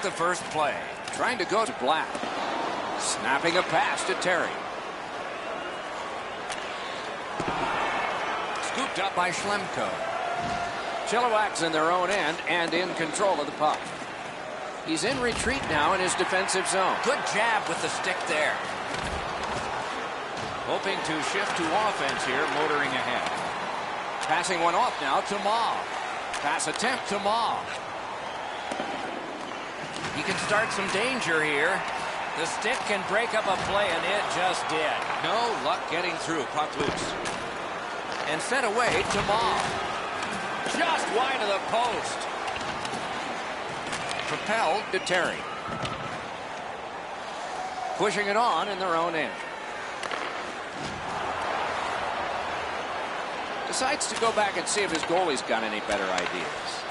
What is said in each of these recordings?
the first play. Trying to go to Black. Snapping a pass to Terry. Scooped up by Schlemko. Chilliwack's in their own end and in control of the puck. He's in retreat now in his defensive zone. Good jab with the stick there. Hoping to shift to offense here, motoring ahead. Passing one off now to Ma. Pass attempt to Ma. He can start some danger here. The stick can break up a play, and it just did. No luck getting through. Puck loose. And sent away to Ma. Just wide of the post. Propelled to Terry. Pushing it on in their own end. Decides to go back and see if his goalie's got any better ideas.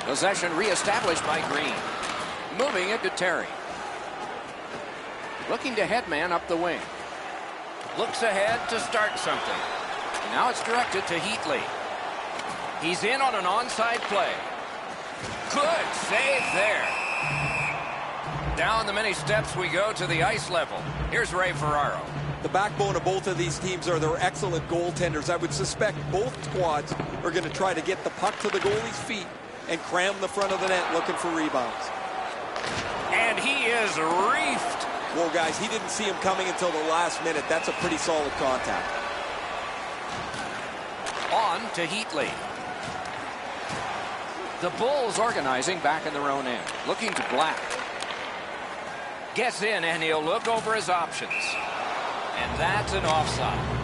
Possession reestablished by Green. Moving it to Terry. Looking to headman up the wing. Looks ahead to start something. Now it's directed to Heatley. He's in on an onside play. Good save there. Down the many steps we go to the ice level. Here's Ray Ferraro. The backbone of both of these teams are their excellent goaltenders. I would suspect both squads are going to try to get the puck to the goalie's feet and cram the front of the net looking for rebounds. And he is reefed. Well, guys, he didn't see him coming until the last minute. That's a pretty solid contact. On to Heatley. The Bulls organizing back in their own end. Looking to Black. Gets in and he'll look over his options. And that's an offside.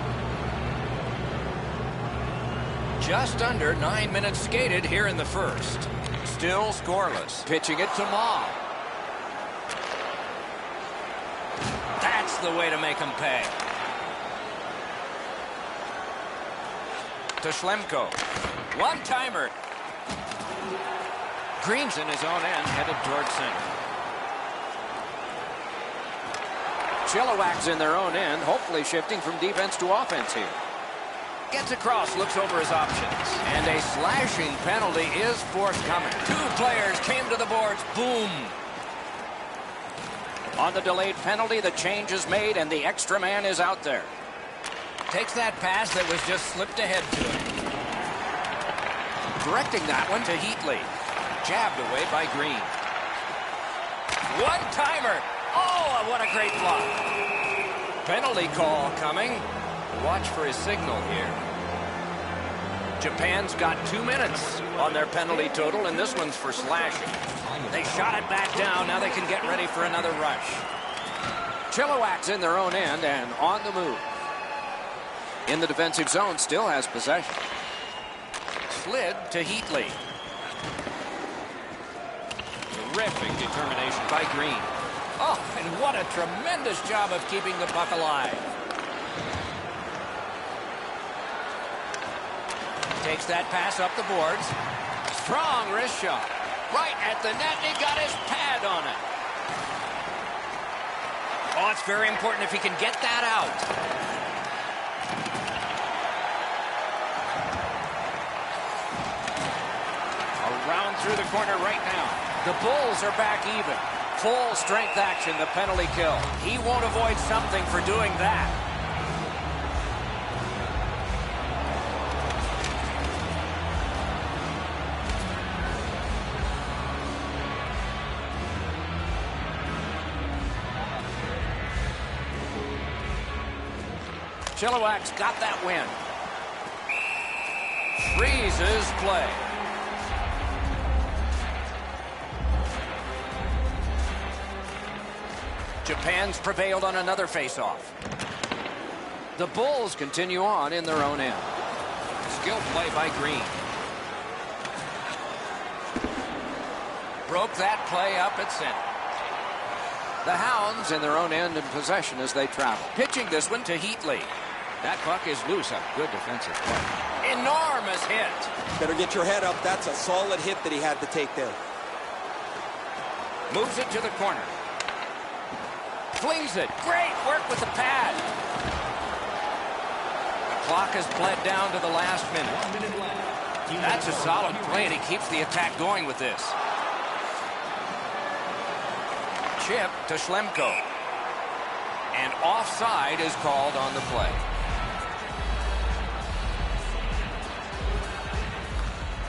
Just under 9 minutes skated here in the first. Still scoreless. Pitching it to Ma. That's the way to make him pay. To Schlemko. One-timer. Green's in his own end, headed towards center. Chilliwack's in their own end, hopefully shifting from defense to offense here. Gets across, looks over his options. And a slashing penalty is forthcoming. Two players came to the boards. Boom. On the delayed penalty, the change is made, and the extra man is out there. Takes that pass that was just slipped ahead to him. Directing that one to Heatley. Jabbed away by Green. One-timer. Oh, what a great block. Penalty call coming. Watch for his signal here. Japan's got 2 minutes on their penalty total, and this one's for slashing. They shot it back down. Now they can get ready for another rush. Chilliwack's in their own end and on the move. In the defensive zone, still has possession. Slid to Heatley. Terrific determination by Green. Oh, and what a tremendous job of keeping the puck alive. Takes that pass up the boards. Strong wrist shot. Right at the net, and he got his pad on it. Oh, it's very important if he can get that out. Around through the corner right now. The Bulls are back even. Full strength action, the penalty kill. He won't avoid something for doing that. Chilliwack's got that win. Freezes play. Japan's prevailed on another face-off. The Bulls continue on in their own end. Skill play by Green. Broke that play up at center. The Hounds in their own end in possession as they travel. Pitching this one to Heatley. That puck is loose. A good defensive play. Enormous hit. Better get your head up. That's a solid hit that he had to take there. Moves it to the corner. Flings it. Great work with the pad. The clock has bled down to the last minute. 1 minute left. That's a solid play, and he keeps the attack going with this. Chip to Schlemko. And offside is called on the play.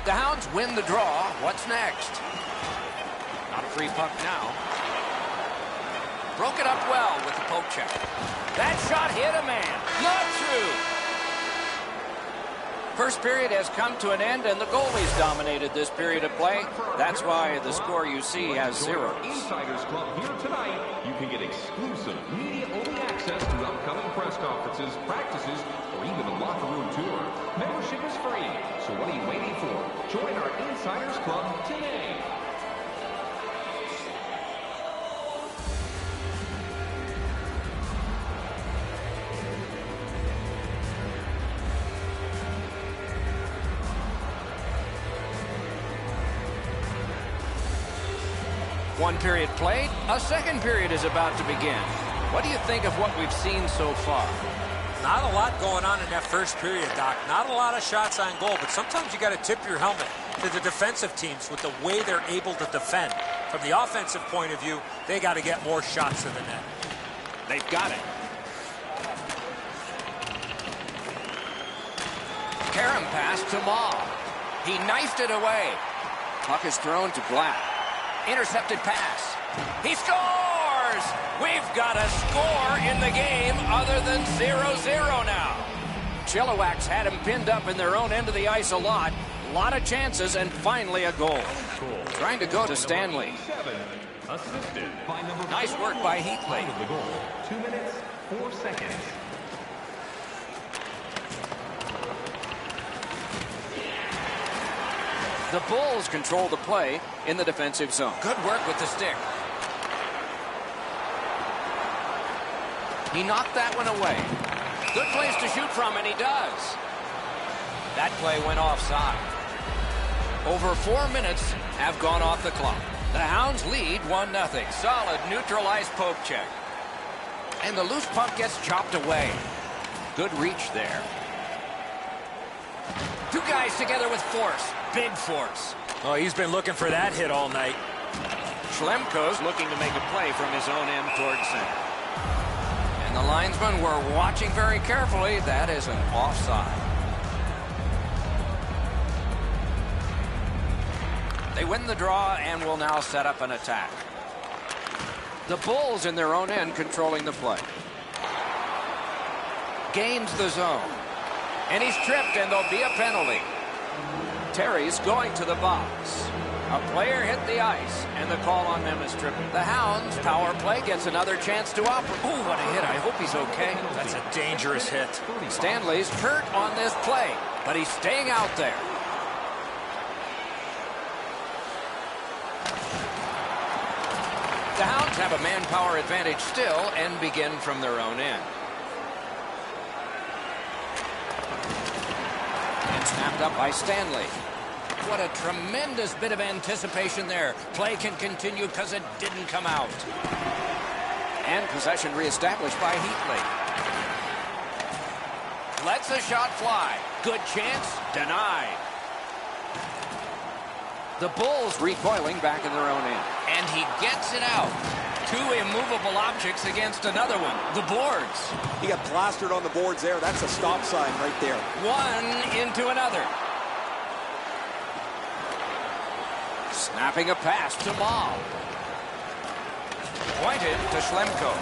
The Hounds win the draw. What's next? Not a free puck now. Broke it up well with the poke check. That shot hit a man. Not true. First period has come to an end, and the goalies dominated this period of play. That's why the score you see has zeros. Insiders Club here tonight. You can get exclusive media-only access to upcoming press conferences, practices, or even a locker room tour. Membership is free, so what are you waiting for? Join our Insiders Club today. One period played, a second period is about to begin. What do you think of what we've seen so far? Not a lot going on in that first period, Doc. Not a lot of shots on goal, but sometimes you got to tip your helmet to the defensive teams with the way they're able to defend. From the offensive point of view, they got to get more shots to the net. They've got it. Karam pass to Ma. He knifed it away. Puck is thrown to Black. Intercepted pass. He scores! We've got a score in the game other than 0-0 now. Chilliwack's had him pinned up in their own end of the ice a lot. A lot of chances, and finally a goal. Trying to go to Stanley. Nice work by Heatley. 2 minutes, 4 seconds. The Bulls control the play in the defensive zone. Good work with the stick. He knocked that one away. Good place to shoot from, and he does. That play went offside. Over 4 minutes have gone off the clock. The Hounds lead 1-0. Solid neutralized poke check. And the loose puck gets chopped away. Good reach there. Two guys together with force. Big force. Oh, he's been looking for that hit all night. Schlemko's looking to make a play from his own end toward center. And the linesmen were watching very carefully. That is an offside. They win the draw and will now set up an attack. The Bulls in their own end controlling the play. Gains the zone. And he's tripped, and there'll be a penalty. Terry's going to the box. A player hit the ice, and the call on them is tripping. The Hounds power play gets another chance to operate. Oh, what a hit. I hope he's okay. That's a dangerous hit. Stanley's hurt on this play, but he's staying out there. The Hounds have a manpower advantage still and begin from their own end. And snapped up by Stanley. What a tremendous bit of anticipation there. Play can continue because it didn't come out. And possession reestablished by Heatley. Lets the shot fly. Good chance. Denied. The Bulls recoiling back in their own end. And he gets it out. Two immovable objects against another one. The boards. He got plastered on the boards there. That's a stop sign right there. One into another. Snapping a pass to Maul. Pointed to Schlemko.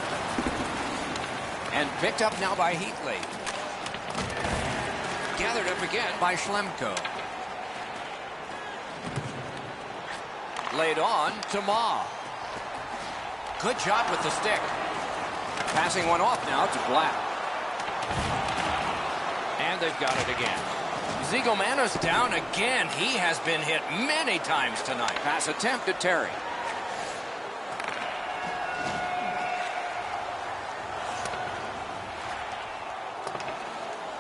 And picked up now by Heatley. Gathered up again by Schlemko. Laid on to Ma. Good job with the stick. Passing one off now to Black. And they've got it again. Ziegelmano's down again. He has been hit many times tonight. Pass attempt to Terry.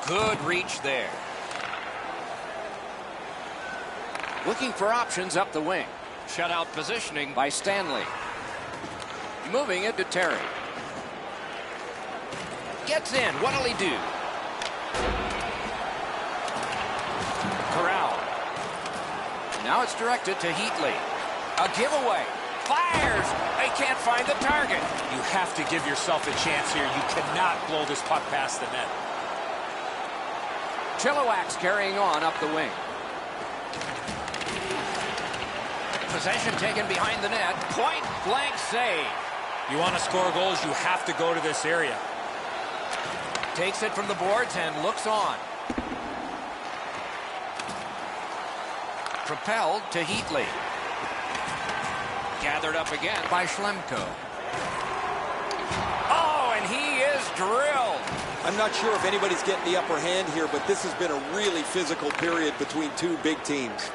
Good reach there. Looking for options up the wing. Shutout positioning by Stanley. Moving it to Terry. Gets in. What'll he do? Corral Now it's directed to Heatley. A giveaway. Fires. They can't find the target. You have to give yourself a chance here. You cannot blow this puck past the net. Chilliwack's carrying on up the wing. Possession taken behind the net. Point blank save. You want to score goals, you have to go to this area. Takes it from the boards and looks on. Propelled to Heatley. Gathered up again by Schlemko. Oh, and he is drilled. I'm not sure if anybody's getting the upper hand here, but this has been a really physical period between two big teams.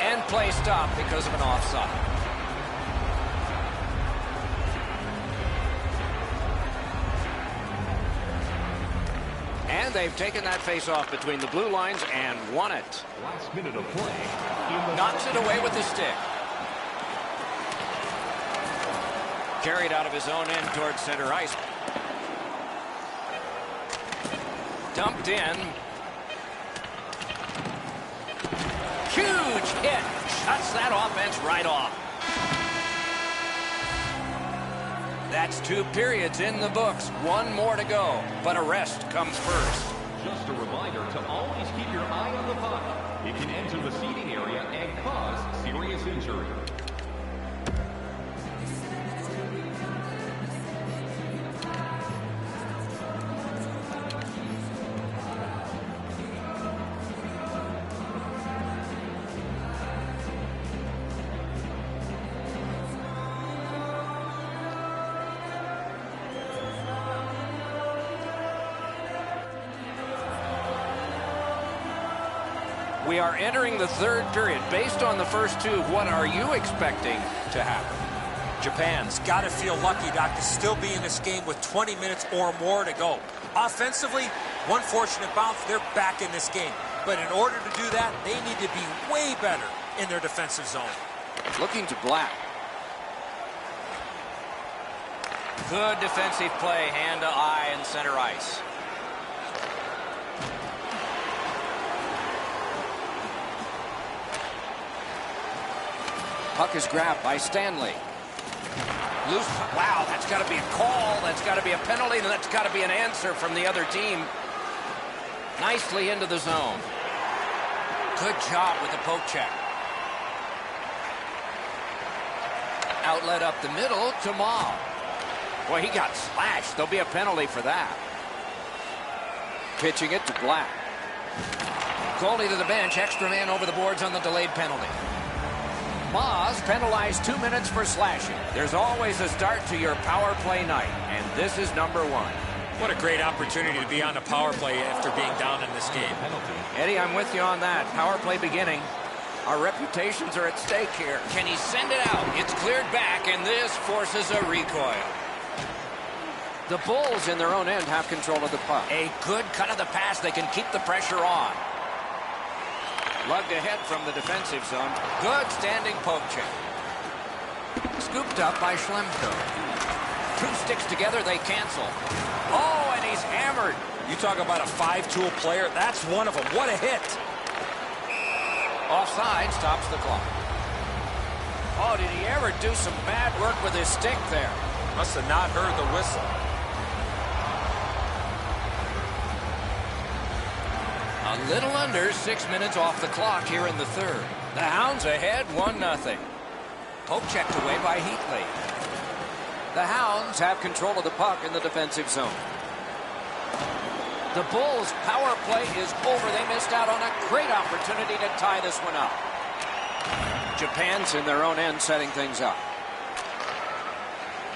And play stopped because of an offside. And they've taken that face-off between the blue lines and won it. Last minute of play. Knocks it away with the stick. Carried out of his own end towards center ice. Dumped in. Huge hit. Shuts that offense right off. That's 2 periods in the books. 1 more to go, but a rest comes first. Just a reminder to always keep your eye on the puck. It can enter the seating area and cause serious injury. We are entering the 3rd period. Based on the first 2, what are you expecting to happen? Japan's got to feel lucky, Doc, to still be in this game with 20 minutes or more to go. Offensively, one fortunate bounce, they're back in this game. But in order to do that, they need to be way better in their defensive zone. Looking to Black. Good defensive play, hand to eye and center ice. Puck is grabbed by Stanley. Loose. Wow, that's got to be a call. That's got to be a penalty. And that's got to be an answer from the other team. Nicely into the zone. Good job with the poke check. Outlet up the middle to Maull. Boy, he got slashed. There'll be a penalty for that. Pitching it to Black. Goalie to the bench. Extra man over the boards on the delayed penalty. Moz penalized 2 minutes for slashing. There's always a start to your power play night, and this is number 1. What a great opportunity to be on the power play after being down in this game. Eddie, I'm with you on that. Power play beginning. Our reputations are at stake here. Can he send it out? It's cleared back, and this forces a recoil. The Bulls in their own end have control of the puck. A good cut of the pass. They can keep the pressure on. Lugged ahead from the defensive zone. Good standing poke check. Scooped up by Schlemko. 2 sticks together, they cancel. Oh, and he's hammered. You talk about a 5-tool player. That's one of them. What a hit. Offside stops the clock. Oh, did he ever do some bad work with his stick there? Must have not heard the whistle. A little under 6 minutes off the clock here in the 3rd. The Hounds ahead 1-0. Poke checked away by Heatley. The Hounds have control of the puck in the defensive zone. The Bulls' power play is over. They missed out on a great opportunity to tie this one up. Japan's in their own end setting things up.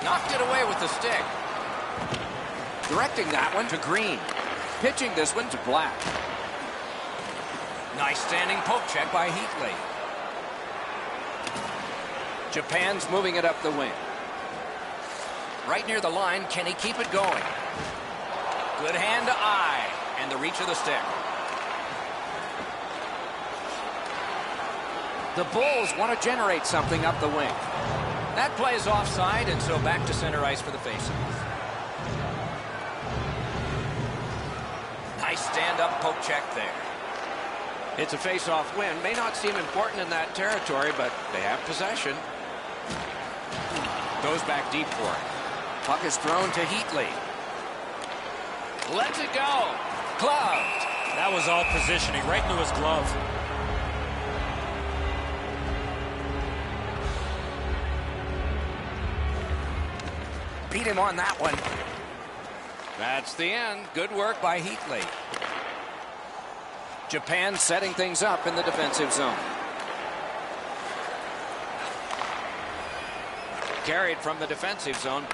Knocked it away with the stick. Directing that one to Green. Pitching this one to Black. Nice standing poke check by Heatley. Japan's moving it up the wing. Right near the line, can he keep it going? Good hand to eye, and the reach of the stick. The Bulls want to generate something up the wing. That play is offside, and so back to center ice for the faceoff. poke check there. It's a face-off win. May not seem important in that territory, but they have possession. Goes back deep for it. Puck is thrown to Heatley. Lets it go. Gloved. That was all positioning, right into his glove. Beat him on that one. That's the end. Good work by Heatley. Japan setting things up in the defensive zone. Carried from the defensive zone.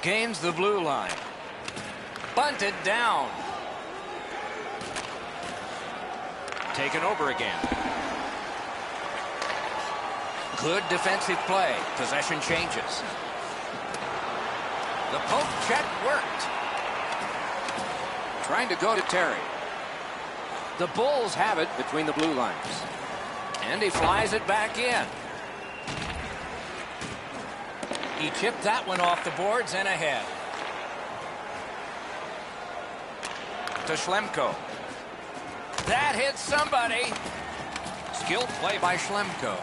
Gains the blue line. Bunted down. Taken over again. Good defensive play. Possession changes. The poke check worked. Trying to go to Terry. The Bulls have it between the blue lines. And he flies it back in. He chipped that one off the boards and ahead. To Schlemko. That hits somebody. Skilled play by Schlemko.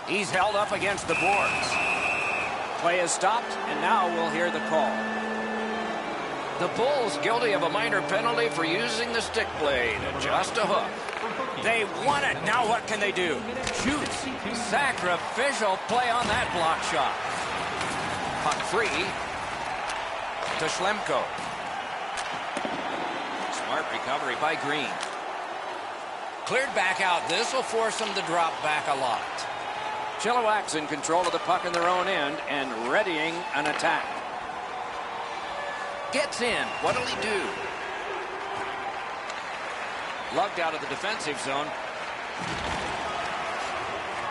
He's held up against the boards. Play is stopped, and now we'll hear the call. The Bulls guilty of a minor penalty for using the stick blade. Just a hook. They won it. Now what can they do? Shoots. Sacrificial play on that block shot. Puck free to Schlemko. Smart recovery by Green. Cleared back out. This will force them to drop back a lot. Chilliwack's in control of the puck in their own end and readying an attack. Gets in. What'll he do? Lugged out of the defensive zone.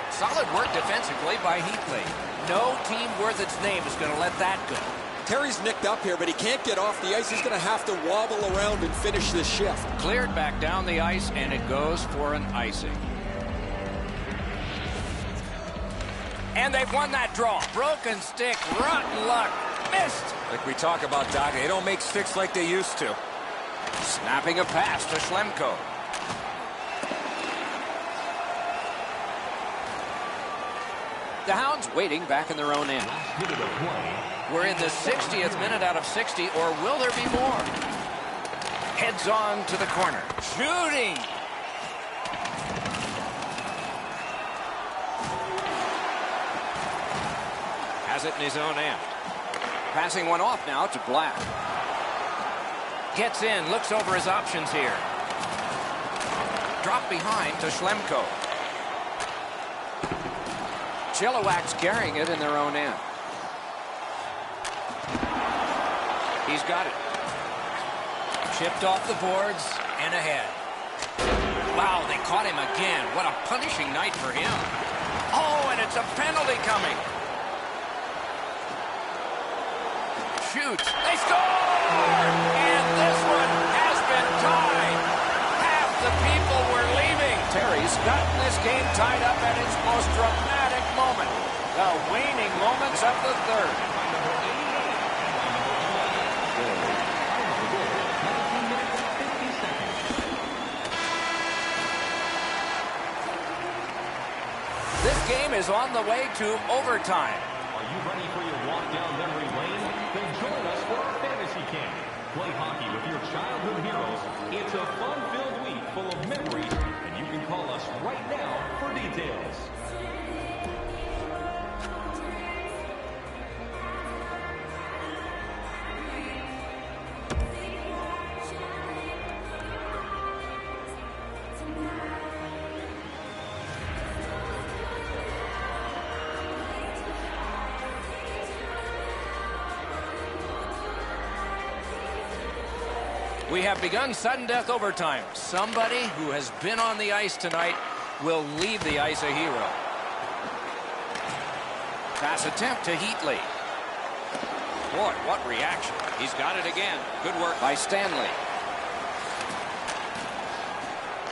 Solid work defensively by Heatley. No team worth its name is going to let that go. Terry's nicked up here, but he can't get off the ice. He's going to have to wobble around and finish this shift. Cleared back down the ice, and it goes for an icing. And they've won that draw. Broken stick, rotten luck, missed. Like we talk about, Doc, they don't make sticks like they used to. Snapping a pass to Schlemko. The Hounds waiting back in their own end. We're in the 60th minute out of 60, or will there be more? Heads on to the corner. Shooting! Has it in his own end. Passing one off now to Black. Gets in, looks over his options here. Drop behind to Schlemko. Chilliwack's carrying it in their own end. He's got it. Chipped off the boards and ahead. Wow, they caught him again. What a punishing night for him. Oh, and it's a penalty coming. Shoots. They score! And this one has been tied. Half the people were leaving. Terry's gotten this game tied up at its most dramatic moment. The waning moments of the third. This game is on the way to overtime. Are you ready for your walk down memory lane? Then join us for our fantasy camp. Play hockey with your childhood heroes. It's a fun-filled week full of memories, and you can call us right now for details. We have begun sudden death overtime. Somebody who has been on the ice tonight will leave the ice a hero. Pass attempt to Heatley. Boy, what reaction. He's got it again. Good work by Stanley.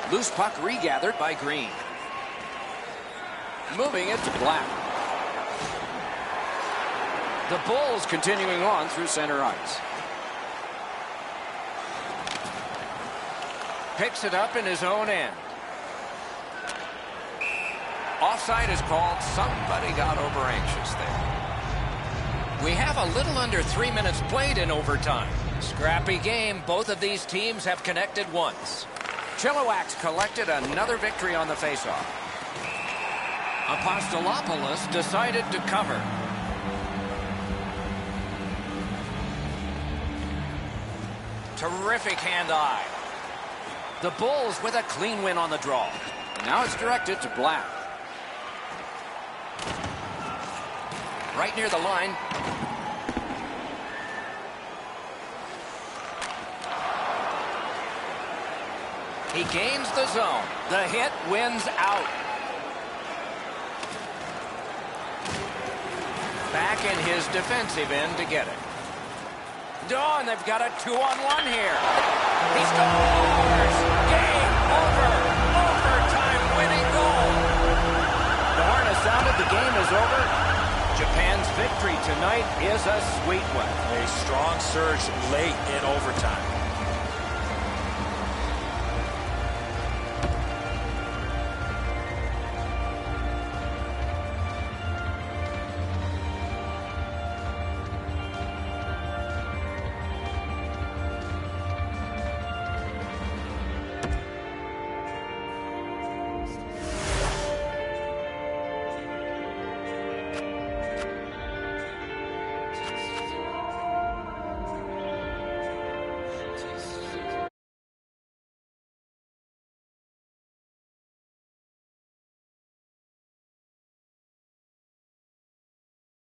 Loose puck regathered by Green. Moving it to Black. The Bulls continuing on through center ice. Picks it up in his own end. Offside is called. Somebody got over anxious there. We have a little under 3 minutes played in overtime. Scrappy game. Both of these teams have connected once. Chilliwack's collected another victory on the faceoff. Apostolopoulos decided to cover. Terrific hand-eye. The Bulls with a clean win on the draw. Now it's directed to Black. Right near the line. He gains the zone. The hit wins out. Back in his defensive end to get it. Oh, and they've got a 2-on-1 here. He scores! Game over! Overtime winning goal! The horn has sounded. The game is over. Japan's victory tonight is a sweet one. A strong surge late in overtime.